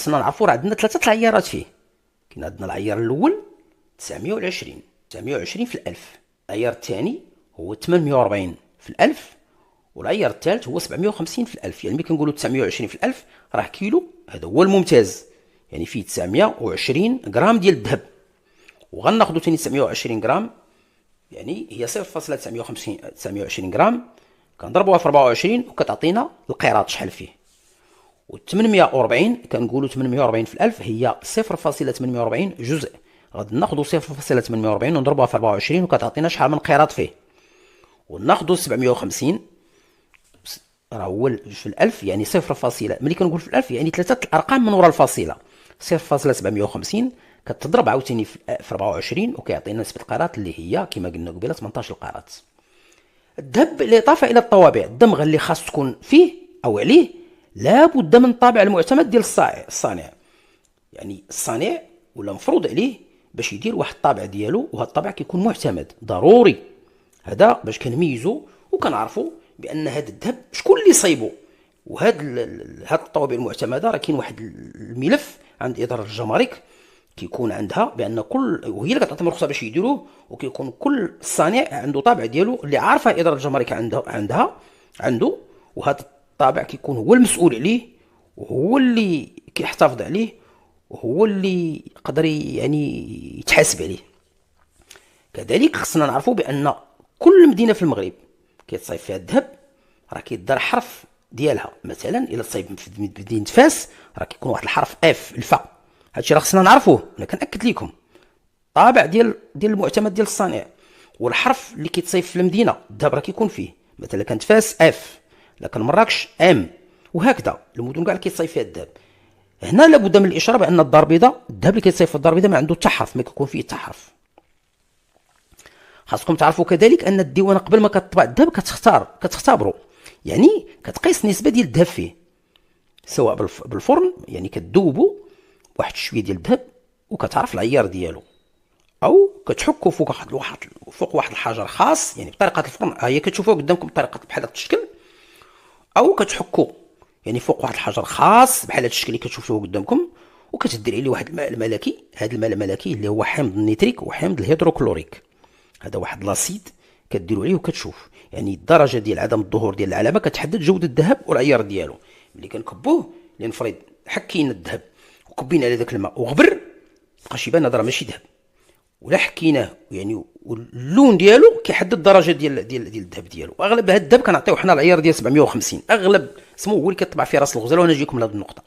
خصنا نعرفوا راه عندنا ثلاثه العيارات فيه. كاين عندنا العيار الاول 920 في الألف، العيار الثاني هو 840 في الألف، والعيار الثالث هو 750 في الألف. يعني ملي كنقولوا 920 في الألف راه كيلو، هذا هو الممتاز، يعني فيه 920 غرام ديال الذهب. وغناخذوا ثاني 920 غرام، يعني هي 0.920 غرام، كنضربوها في 24 وكتعطينا القيراط شحال فيه. و 840 كنقولوا 840 في الألف هي 0.840 جزء، غادي ناخذوا 0.840 ونضربوها في 24 وكتعطينا شحال من قيراط فيه. وناخذوا 750 راه هو في الألف، يعني ملي كنقول في الألف يعني ثلاثة الأرقام من وراء الفاصلة، 0.750 كتضرب عاوتاني في 24 وكيعطينا نسبة القيراط اللي هي كما قلنا قبيله 18 قيراط. الذهب بالإضافة إلى الطوابع الدمغة اللي خاص تكون فيه أو عليه لابد من الطابع المعتمد ديال الصانع. يعني الصانع ولا مفروض عليه باش يدير واحد الطابع ديالو، وهذا الطابع كيكون معتمد ضروري، هذا باش كنميزو وكنعرفوا بان هذا الذهب شكون اللي صايبو. وهاد الطوابع المعتمده راه كاين واحد الملف عند اداره الجمارك كيكون عندها بان وهي اللي كتعطيهم الرخصه باش يديروه، وكيكون كل صانع عنده طابع ديالو اللي عارفه اداره الجمارك عنده. وهذا الطابع كيكون هو المسؤول عليه، وهو اللي كيحتفظ عليه، وهو اللي يقدر يعني يتحاسب عليه. كذلك خصنا نعرفوا بان كل مدينه في المغرب كيتصايب فيها الذهب راه كيدار حرف ديالها. مثلا الا تصايب في مدينه فاس راه كيكون واحد الحرف اف الفا، هادشي راه خصنا نعرفوه. انا كنأكد لكم طابع ديال المعتمد ديال الصانع، والحرف اللي كيتصايب في المدينه الذهب راه كيكون فيه. مثلا كانت فاس اف، لكن مراكش ام، وهكذا المدن كاع اللي كيتصايب فيها الذهب. هنا لابد من الاشاره بان الدار البيضاء الذهب اللي كيتصايب في الدار البيضاء ما عنده حتى حرف، ما كيكون فيه حتى حرف. خاصكم تعرفوا كذلك ان الديوانه قبل ما كتطبع الذهب كتختبروا، يعني كتقيس النسبه ديال الذهب فيه، سواء بالفرن يعني كتذوبوا واحد شويه ديال الذهب وكتعرف العيار ديالو، او كتحكوا فوق واحد الحجر خاص، يعني بطريقه الفرن هي كتشوفوها قدامكم بطريقه بحال هذا الشكل، او كتحكوا يعني فوق واحد الحجر خاص بحال هذا الشكل اللي كتشوفوه قدامكم، وكتدير عليه واحد الماء الملكي. هذا الماء الملكي اللي هو حامض النيتريك وحامض الهيدروكلوريك، هذا واحد لاسيد كديروا عليه وكتشوف يعني الدرجه ديال عدم الظهور ديال العلامه كتحدد جوده الذهب والعيار ديالو. ملي كنكبوه لنفرض حكينا الذهب وكبينا على داك الماء وغبر بقاش يبان هذا راه ماشي ذهب، ولا حكيناه يعني واللون ديالو كيحدد الدرجه ديال الذهب ديالو. واغلب هذا الذهب كنعطيو حنا العيار ديال 750، اغلب اسمه هو اللي كيطبع فيه راس الغزاله، وانا نجيكم لهاد النقطه.